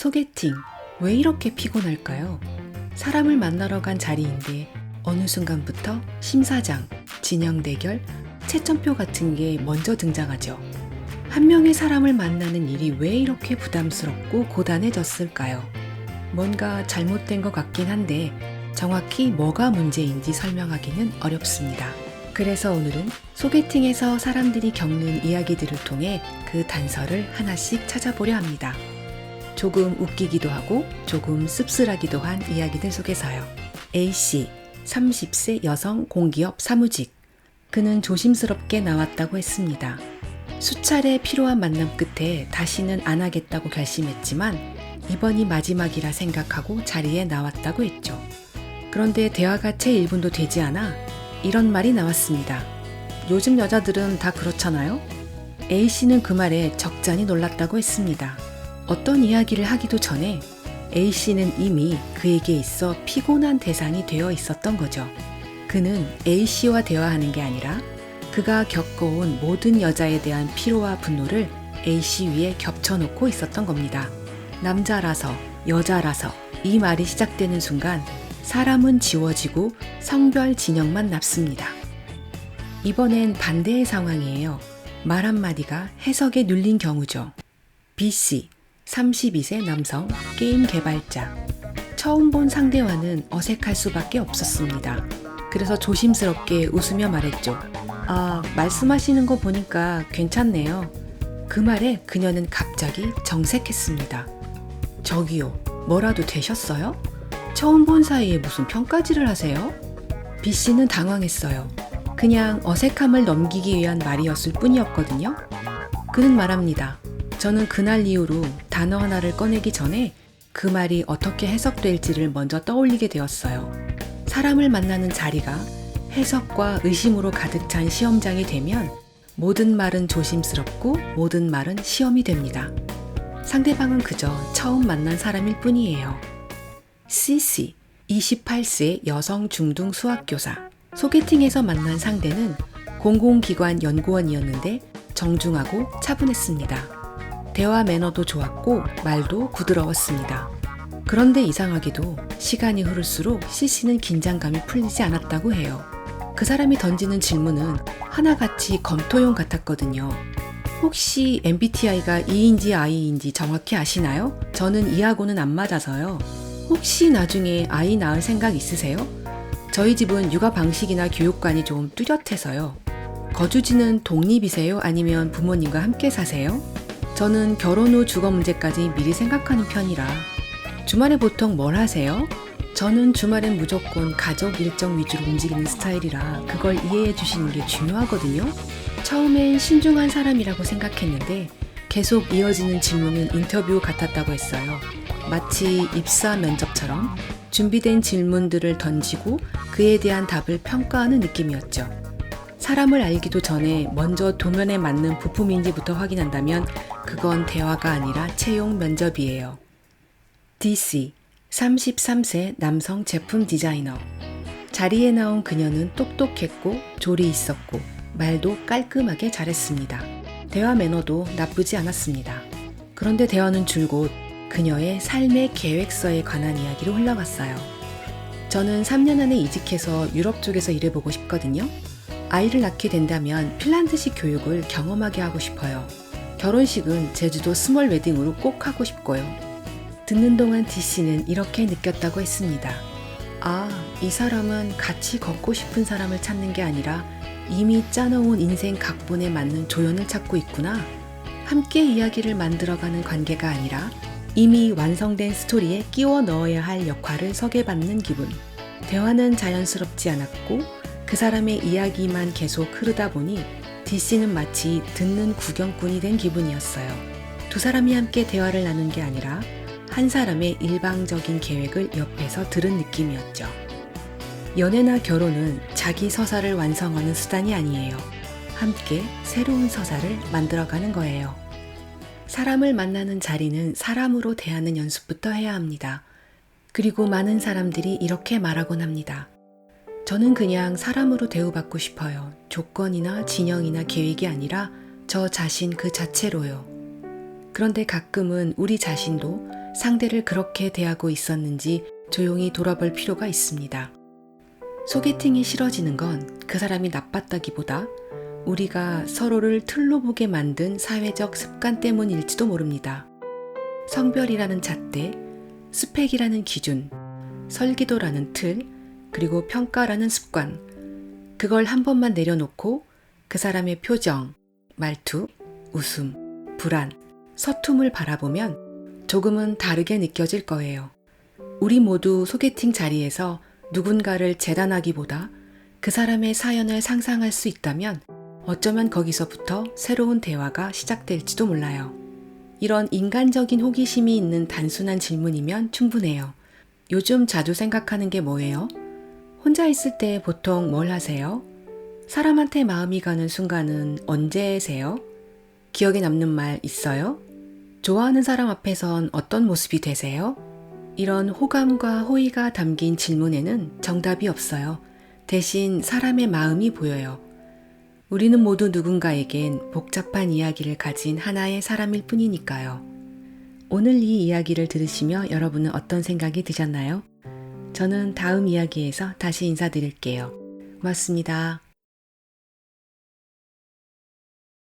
소개팅, 왜 이렇게 피곤할까요? 사람을 만나러 간 자리인데 어느 순간부터 심사장, 진영 대결, 채점표 같은 게 먼저 등장하죠. 한 명의 사람을 만나는 일이 왜 이렇게 부담스럽고 고단해졌을까요? 뭔가 잘못된 것 같긴 한데 정확히 뭐가 문제인지 설명하기는 어렵습니다. 그래서 오늘은 소개팅에서 사람들이 겪는 이야기들을 통해 그 단서를 하나씩 찾아보려 합니다. 조금 웃기기도 하고 조금 씁쓸하기도 한 이야기들 속에서요. A씨, 30세 여성 공기업 사무직. 그는 조심스럽게 나왔다고 했습니다. 수차례 필요한 만남 끝에 다시는 안 하겠다고 결심했지만 이번이 마지막이라 생각하고 자리에 나왔다고 했죠. 그런데 대화가 채 1분도 되지 않아 이런 말이 나왔습니다. 요즘 여자들은 다 그렇잖아요? A씨는 그 말에 적잖이 놀랐다고 했습니다. 어떤 이야기를 하기도 전에 A씨는 이미 그에게 있어 피곤한 대상이 되어 있었던 거죠. 그는 A씨와 대화하는 게 아니라 그가 겪어온 모든 여자에 대한 피로와 분노를 A씨 위에 겹쳐놓고 있었던 겁니다. 남자라서 여자라서 이 말이 시작되는 순간 사람은 지워지고 성별 진영만 남습니다. 이번엔 반대의 상황이에요. 말 한마디가 해석에 눌린 경우죠. B씨, 32세 남성 게임 개발자. 처음 본 상대와는 어색할 수밖에 없었습니다. 그래서 조심스럽게 웃으며 말했죠. 말씀하시는 거 보니까 괜찮네요. 그 말에 그녀는 갑자기 정색했습니다. 저기요, 뭐라도 되셨어요? 처음 본 사이에 무슨 평가질을 하세요? B씨는 당황했어요. 그냥 어색함을 넘기기 위한 말이었을 뿐이었거든요. 그는 말합니다. 저는 그날 이후로 단어 하나를 꺼내기 전에 그 말이 어떻게 해석될지를 먼저 떠올리게 되었어요. 사람을 만나는 자리가 해석과 의심으로 가득 찬 시험장이 되면 모든 말은 조심스럽고 모든 말은 시험이 됩니다. 상대방은 그저 처음 만난 사람일 뿐이에요. C씨, 28세 여성 중등 수학교사. 소개팅에서 만난 상대는 공공기관 연구원이었는데 정중하고 차분했습니다. 대화 매너도 좋았고 말도 부드러웠습니다. 그런데 이상하게도 시간이 흐를수록 C씨는 긴장감이 풀리지 않았다고 해요. 그 사람이 던지는 질문은 하나같이 검토용 같았거든요. 혹시 MBTI가 E인지 I인지 정확히 아시나요? 저는 E하고는 안 맞아서요. 혹시 나중에 아이 낳을 생각 있으세요? 저희 집은 육아 방식이나 교육관이 좀 뚜렷해서요. 거주지는 독립이세요? 아니면 부모님과 함께 사세요? 저는 결혼 후 주거 문제까지 미리 생각하는 편이라. 주말에 보통 뭘 하세요? 저는 주말엔 무조건 가족 일정 위주로 움직이는 스타일이라 그걸 이해해 주시는 게 중요하거든요. 처음엔 신중한 사람이라고 생각했는데 계속 이어지는 질문은 인터뷰 같았다고 했어요. 마치 입사 면접처럼 준비된 질문들을 던지고 그에 대한 답을 평가하는 느낌이었죠. 사람을 알기도 전에 먼저 도면에 맞는 부품인지부터 확인한다면 그건 대화가 아니라 채용 면접이에요. DC, 33세 남성 제품 디자이너. 자리에 나온 그녀는 똑똑했고 조리 있었고 말도 깔끔하게 잘했습니다. 대화 매너도 나쁘지 않았습니다. 그런데 대화는 줄곧 그녀의 삶의 계획서에 관한 이야기로 흘러갔어요. 저는 3년 안에 이직해서 유럽 쪽에서 일해보고 싶거든요. 아이를 낳게 된다면 핀란드식 교육을 경험하게 하고 싶어요. 결혼식은 제주도 스몰 웨딩으로 꼭 하고 싶고요. 듣는 동안 D씨는 이렇게 느꼈다고 했습니다. 이 사람은 같이 걷고 싶은 사람을 찾는 게 아니라 이미 짜놓은 인생 각본에 맞는 조연을 찾고 있구나. 함께 이야기를 만들어가는 관계가 아니라 이미 완성된 스토리에 끼워 넣어야 할 역할을 서게받는 기분. 대화는 자연스럽지 않았고 그 사람의 이야기만 계속 흐르다 보니 D씨는 마치 듣는 구경꾼이 된 기분이었어요. 두 사람이 함께 대화를 나눈 게 아니라 한 사람의 일방적인 계획을 옆에서 들은 느낌이었죠. 연애나 결혼은 자기 서사를 완성하는 수단이 아니에요. 함께 새로운 서사를 만들어가는 거예요. 사람을 만나는 자리는 사람으로 대하는 연습부터 해야 합니다. 그리고 많은 사람들이 이렇게 말하곤 합니다. 저는 그냥 사람으로 대우받고 싶어요. 조건이나 진영이나 계획이 아니라 저 자신 그 자체로요. 그런데 가끔은 우리 자신도 상대를 그렇게 대하고 있었는지 조용히 돌아볼 필요가 있습니다. 소개팅이 싫어지는 건 그 사람이 나빴다기보다 우리가 서로를 틀로 보게 만든 사회적 습관 때문일지도 모릅니다. 성별이라는 잣대, 스펙이라는 기준, 설기도라는 틀, 그리고 평가라는 습관, 그걸 한 번만 내려놓고 그 사람의 표정, 말투, 웃음, 불안, 서툼을 바라보면 조금은 다르게 느껴질 거예요. 우리 모두 소개팅 자리에서 누군가를 재단하기보다 그 사람의 사연을 상상할 수 있다면 어쩌면 거기서부터 새로운 대화가 시작될지도 몰라요. 이런 인간적인 호기심이 있는 단순한 질문이면 충분해요. 요즘 자주 생각하는 게 뭐예요? 혼자 있을 때 보통 뭘 하세요? 사람한테 마음이 가는 순간은 언제세요? 기억에 남는 말 있어요? 좋아하는 사람 앞에선 어떤 모습이 되세요? 이런 호감과 호의가 담긴 질문에는 정답이 없어요. 대신 사람의 마음이 보여요. 우리는 모두 누군가에겐 복잡한 이야기를 가진 하나의 사람일 뿐이니까요. 오늘 이 이야기를 들으시며 여러분은 어떤 생각이 드셨나요? 저는 다음 이야기에서 다시 인사드릴게요. 고맙습니다.